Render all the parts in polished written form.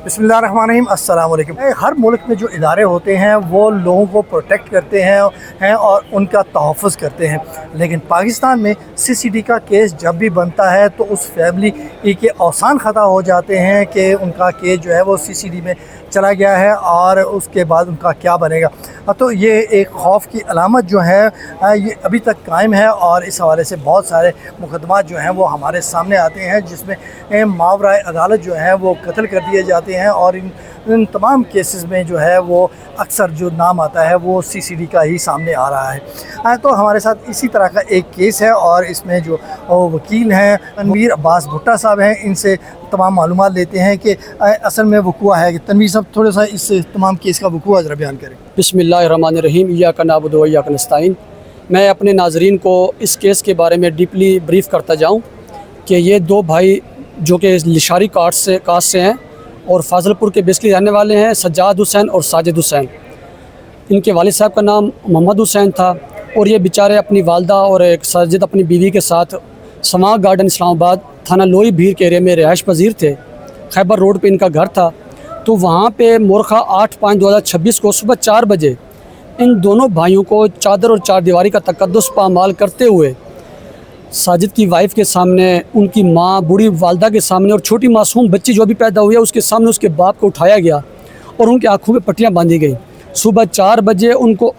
बिस्मिल्लाहिर्रहमानिर्रहीम, अस्सलाम वालेकुम। हर मुल्क में जो इदारे होते हैं वो लोगों को प्रोटेक्ट करते हैं और उनका तहफ़्फ़ुज़ करते हैं। लेकिन पाकिस्तान में सीसीडी का केस जब भी बनता है तो उस फैमिली के औसान ख़ता हो जाते हैं कि उनका केस जो है वो सीसीडी में चला गया है और उसके बाद उनका क्या बनेगा। तो ये एक खौफ की अलामत जो है ये अभी तक कायम है और इस हवाले से बहुत सारे मुकदमा जो हैं वो हमारे सामने आते हैं जिसमें मावराए अदालत जो है वो कत्ल कर दिए जाते हैं और इन तमाम केसेस में जो है वो अक्सर जो नाम आता है वो सीसीडी का ही सामने आ रहा है। तो हमारे साथ इसी तरह का एक केस है और इसमें जो वकील हैं तनवीर अब्बास भुट्टा साहब हैं, इनसे तमाम मालूमात लेते हैं कि असल में वक़ूआ है कि तनवीर साहब थोड़ा सा इस तमाम केस का वक़ूआ ज़रा बयान करें। बिस्मिल्लाहिर्रहमानिर्रहीम, इय्याका नअबुदु व इय्याका नस्तईन। मैं अपने नाज़रीन को इस केस के बारे में डीपली ब्रीफ़ करता जाऊँ कि ये दो भाई जो कि लिशारी कास्ट से हैं और फाजलपुर के बेसिकली रहने वाले हैं, सज्जाद हुसैन और साजिद हुसैन। इनके वालिद साहब का नाम मोहम्मद हुसैन था और ये बेचारे अपनी वालदा और एक साजिद अपनी बीवी के साथ समा गार्डन इस्लामाबाद थाना लोई भीर के एरिया में रिहाइश पजीर थे। खैबर रोड पे इनका घर था। तो वहाँ पे मोरखा 8/5/2026 को सुबह 4 बजे इन दोनों भाइयों को चादर और चारदीवारी का तकद्दुस पामाल करते हुए साजिद की वाइफ के सामने, उनकी माँ, बूढ़ी वालदा के सामने और छोटी मासूम बच्ची जो भी पैदा हुई है उसके सामने उसके बाप को उठाया गया और उनकी आँखों में पट्टियाँ बांधी गई। सुबह 4 बजे उनको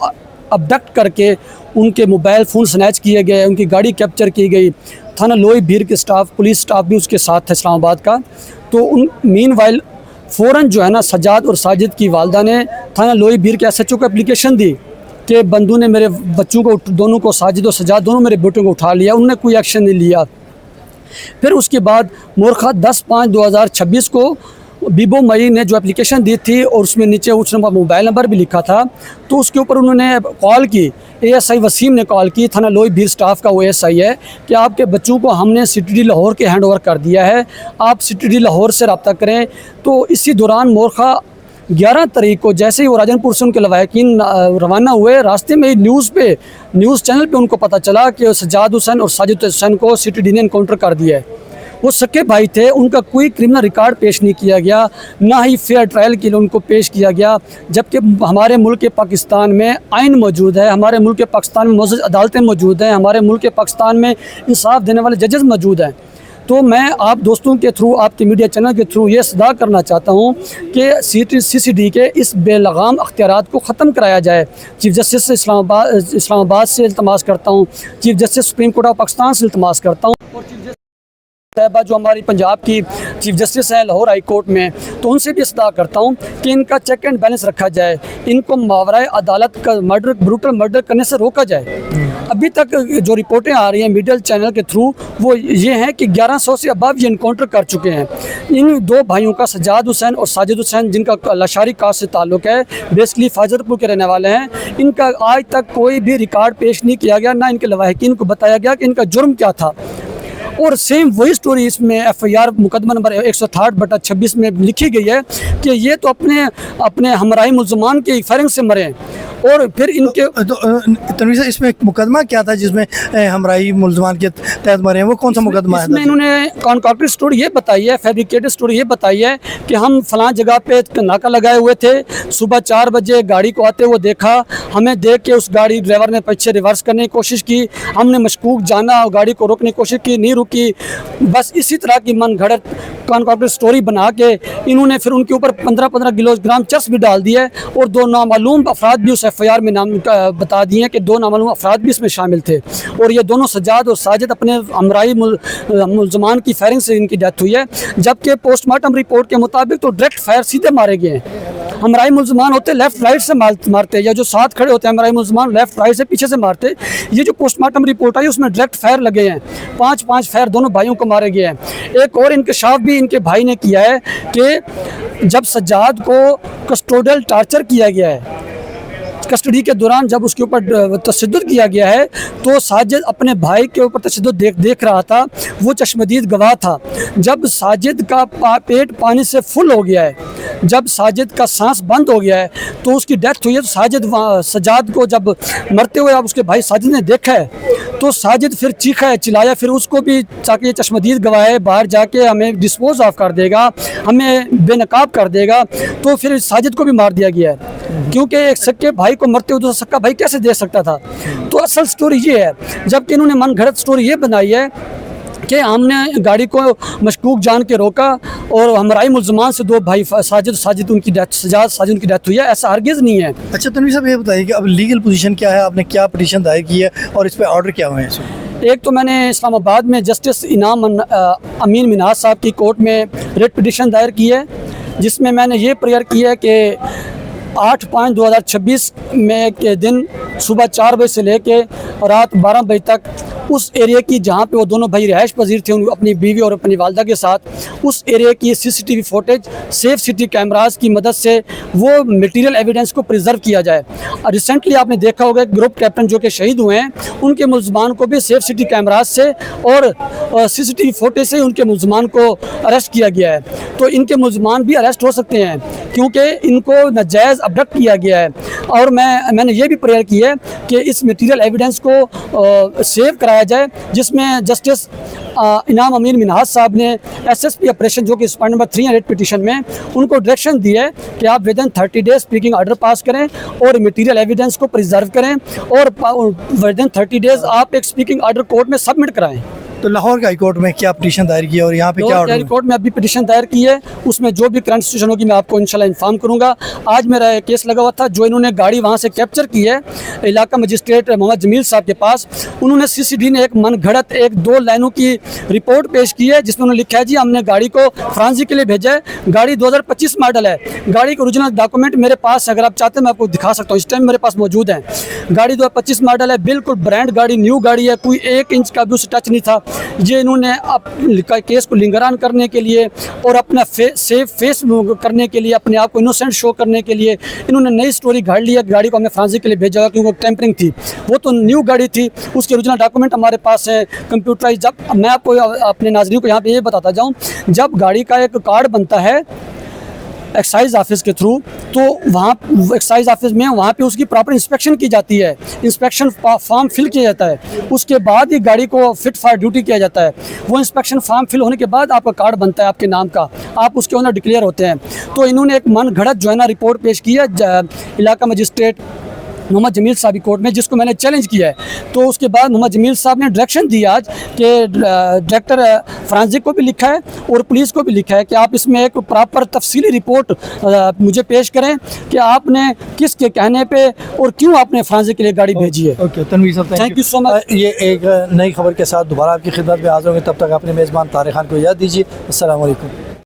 अबडक्ट करके उनके मोबाइल फ़ोन स्नैच किए गए, उनकी गाड़ी कैप्चर की गई। थाना लोई भीर के स्टाफ, पुलिस स्टाफ भी उसके साथ था इस्लामाबाद का। तो उन मीनवाइल फ़ौरन जो है ना सज्जाद और साजिद की वालदा ने थाना लोई भीर के एसएचओ को एप्लीकेशन दी कि बंदू ने मेरे बच्चों को, दोनों को, साजिद और सज्जाद दोनों मेरे बेटों को उठा लिया। उन्होंने कोई एक्शन नहीं लिया। फिर उसके बाद मोरखा 10/5/2026 को बीबो मई ने जो एप्लीकेशन दी थी और उसमें नीचे उसने मोबाइल नंबर भी लिखा था, तो उसके ऊपर उन्होंने कॉल की। एएसआई वसीम ने कॉल की, थाना लोई भीर स्टाफ का वो एएसआई है कि आपके बच्चों को हमने सिटी लाहौर के हैंड ओवर कर दिया है, आप सिटी लाहौर से रब्ता करें। तो इसी दौरान मोरखा 11 तारीख को जैसे ही वो राजनपुर से उनके लवाहिकीन रवाना हुए, रास्ते में न्यूज़ चैनल पे उनको पता चला कि सज्जाद हुसैन और साजिद हुसैन को सिटी ने इनकाउंटर कर दिया है। वो सके भाई थे, उनका कोई क्रिमिनल रिकॉर्ड पेश नहीं किया गया, ना ही फेयर ट्रायल के लिए उनको पेश किया गया। जबकि हमारे मुल्क पाकिस्तान में आइन मौजूद है, हमारे मुल्क पाकिस्तान में मौजूद अदालतें मौजूद हैं, हमारे मुल्क पाकिस्तान में इंसाफ देने वाले जजेस मौजूद हैं। तो मैं आप दोस्तों के थ्रू, आपके मीडिया चैनल के थ्रू ये सदा करना चाहता हूँ कि सीसीडी के इस बेलगाम अख्तियारात को ख़त्म कराया जाए। चीफ जस्टिस से इस्लामाबाद से इल्तमास करता हूँ, chief justice supreme court of Pakistan से इल्तमास करता हूँ और चीफ जस्टिस साहबा जो हमारी पंजाब की चीफ जस्टिस हैं लाहौर हाई कोर्ट में, तो उनसे भी सदा करता हूँ कि इनका चेक एंड बैलेंस रखा जाए, इनको मावराए अदालत का ब्रूटल मर्डर करने से रोका जाए। अभी तक जो रिपोर्टें आ रही हैं मीडिया चैनल के थ्रू वो ये हैं कि 1100 से अबव ये इनकाउंटर कर चुके हैं। इन दो भाइयों का, सज्जाद हुसैन और साजिद हुसैन, जिनका लशारी कास्ट से ताल्लुक़ है, बेसिकली फाजलपुर के रहने वाले हैं, इनका आज तक कोई भी रिकॉर्ड पेश नहीं किया गया, ना इनके लवाहिकीन को बताया गया कि इनका जुर्म क्या था। और सेम वही स्टोरी इसमें एफआईआर मुकदमा नंबर 168/26 में लिखी गई है कि ये तो अपने हमराही मुल्ज़मान के फायरिंग से मरे हैं। और फिर इनके तनवीर साहब, इसमें मुकदमा क्या था जिसमें हमराही मुल्ज़मान के तहत मरे हैं? वो कौन सा मुकदमा है? इसमें इन्होंने कॉन्ट्रैक्टेड स्टोरी ये बताई है, फैब्रिकेटेड स्टोरी ये बताई है कि हम फलां जगह पे नाका लगाए हुए थे, सुबह 4 बजे गाड़ी को आते हुए देखा, हमें देख के उस गाड़ी ड्राइवर ने पीछे रिवर्स करने की कोशिश की, हमने मशकूक जाना और गाड़ी को रोकने की कोशिश की, नहीं रुकी। बस इसी तरह की मन घड़त कॉन्ट्रैक्टेड स्टोरी बना के इन्होंने फिर उनके ऊपर 15-15 किलोग्राम चर्स भी डाल दिया और 2 नामालूम अफराद भी उस एफआईआर में नाम बता दिए कि 2 नामालूम अफराद भी इसमें शामिल थे। और ये दोनों सज्जाद और साजिद अपने हमराही मुल्ज़मान की फायरिंग से इनकी डेथ हुई है। जबकि पोस्टमार्टम रिपोर्ट के मुताबिक तो डायरेक्ट फायर सीधे मारे गए हैं। हमराही मुल्ज़मान होते लेफ़्ट राइट से मारते, या जो साथ खड़े होते हैं हमराही मुल्ज़मान लेफ़्ट राइट से पीछे से मारते। ये जो पोस्टमार्टम रिपोर्ट आई उसमें डायरेक्ट फायर लगे हैं, 5-5 फायर दोनों भाइयों को मारे गए हैं। एक और इंकशाफ भी इनके भाई ने किया है कि जब सज्जाद को कस्टोडियल टार्चर किया गया है, कस्टडी के दौरान जब उसके ऊपर तशद्दुद किया गया है, तो साजिद अपने भाई के ऊपर तशद्दुद देख रहा था, वो चश्मदीद गवाह था। जब साजिद का पेट पानी से फुल हो गया है, जब साजिद का सांस बंद हो गया है, तो उसकी डेथ हुई है। तो सज्जाद को जब मरते हुए अब उसके भाई साजिद ने देखा है, तो साजिद फिर चीखा चिल्लाया, फिर उसको भी ताकि ये चश्मदीद गवाह है, बाहर जाके हमें डिस्पोज ऑफ कर देगा, हमें बेनकाब कर देगा। तो फिर साजिद को भी मार दिया गया है, क्योंकि एक सक्के भाई को मरते हुए दूसरा सक्का भाई कैसे देख सकता था। तो असल स्टोरी ये है, जबकि इन्होंने मन घड़त स्टोरी ये बनाई है कि हमने गाड़ी को मशकूक जान के रोका और हमराई मुल्ज़मान से दो भाई साजिद उनकी डेथ हुई है। ऐसा हरगिज़ नहीं है। अच्छा तनवीर साहब, ये बताइए कि अब लीगल पोजीशन क्या है, आपने क्या पिटीशन दायर की है और इस पर ऑर्डर क्या हुए हैं? एक तो मैंने इस्लामाबाद में जस्टिस इनाम अमीन मिन्हाज साहब की कोर्ट में रेट पिटीशन दायर की है, जिसमें मैंने ये प्रेयर की है कि 8/5/2026 में के दिन सुबह 4 बजे से लेके रात 12 बजे तक उस एरिया की जहाँ पे वो दोनों भाई रिहाइश पजीर थे अपनी बीवी और अपनी वालदा के साथ, उस एरिया की CCTV footage safe city cameras की मदद से वो मटेरियल एविडेंस को प्रिजर्व किया जाए। रिसेंटली आपने देखा होगा ग्रुप कैप्टन जो कि शहीद हुए हैं, उनके मुल्ज़मान को भी सेफ सिटी कैमरास से और सीसीटीवी फुटेज से उनके मुल्ज़मान को अरेस्ट किया गया है। तो इनके मुल्ज़मान भी अरेस्ट हो सकते हैं क्योंकि इनको नाजायज़ अबडक्ट किया गया है। और मैंने ये भी प्रेयर की है कि इस मटेरियल एविडेंस को सेव कराया जाए, जिसमें जस्टिस इनाम अमीन मिन्हाज साहब ने एसएसपी ऑपरेशन जो कि इस पॉइंट नंबर 3 रेट पिटीशन में उनको डायरेक्शन दी है कि आप within 30 days speaking order pass करें और मटेरियल एविडेंस को प्रिजर्व करें और विदिन 30 डेज आप एक स्पीकिंग ऑर्डर कोर्ट में सबमिट कराएं। तो लाहौर के हाई कोर्ट में क्या पिटीशन दायर की है और यहाँ पे क्या ऑर्डर? हाई कोर्ट में अभी पिटीशन दायर की है, उसमें जो भी करंट सिचुएशन होगी मैं आपको इंशाल्लाह इन्फॉर्म करूँगा। आज मेरा केस लगा हुआ था, जो इन्होंने गाड़ी वहाँ से कैप्चर की है इलाका मजिस्ट्रेट मोहम्मद जमील साहब के पास, उन्होंने सीसीडी ने एक मन घड़त 1-2 लाइनों की रिपोर्ट पेश की है, जिसमें उन्होंने लिखा है जी हमने गाड़ी को फ्रांसी के लिए भेजा है। गाड़ी 2025 मॉडल है, गाड़ी के ओरिजिनल डॉक्यूमेंट मेरे पास, अगर आप चाहते हैं मैं आपको दिखा सकता हूँ, इस टाइम मेरे पास मौजूद है। गाड़ी 2025 मॉडल है, बिल्कुल ब्रांड गाड़ी, न्यू गाड़ी है, कोई 1 इंच का भी उसे टच नहीं था। ये इन्होंने केस को लिंगरान करने के लिए और अपना सेफ फेस करने के लिए, अपने आप को इनोसेंट शो करने के लिए इन्होंने नई स्टोरी घड़ लिया। गाड़ी को हमें फ्रांसी के लिए भेजा क्योंकि टेम्परिंग थी, वो तो न्यू गाड़ी थी, उसके ओरिजिनल डॉक्यूमेंट हमारे पास है कंप्यूटराइज। जब मैं आपको अपने नाज़रीन को यहाँ पे ये बताता जाऊँ, जब गाड़ी का एक कार्ड बनता है एक्साइज ऑफिस के थ्रू, तो वहाँ एक्साइज ऑफिस में वहाँ पे उसकी प्रॉपर इंस्पेक्शन की जाती है, इंस्पेक्शन फॉर्म फिल किया जाता है, उसके बाद ही गाड़ी को फिट फॉर ड्यूटी किया जाता है। वो इंस्पेक्शन फॉर्म फिल होने के बाद आपका कार्ड बनता है आपके नाम का, आप उसके ओनर डिक्लेयर होते हैं। तो इन्होंने एक मन घड़त जो है ना रिपोर्ट पेश की है इलाका मजिस्ट्रेट मोहम्मद जमील साहब की कोर्ट में, जिसको मैंने चैलेंज किया है। तो उसके बाद मोहम्मद जमील साहब ने डायरेक्शन दिया आज कि डायरेक्टर फ्रांसिक को भी लिखा है और पुलिस को भी लिखा है कि आप इसमें एक प्रॉपर तफसीली रिपोर्ट मुझे पेश करें कि आपने किसके कहने पे और क्यों आपने फ्रांसिक के लिए गाड़ी भेजी है। ओके तनवीर साहब, थैंक यू सो मच। ये एक नई खबर के साथ दोबारा आपकी खिदमत में हाजिर होंगे, तब तक अपने मेज़बान तारिक खान को याद दीजिए। अस्सलाम वालेकुम।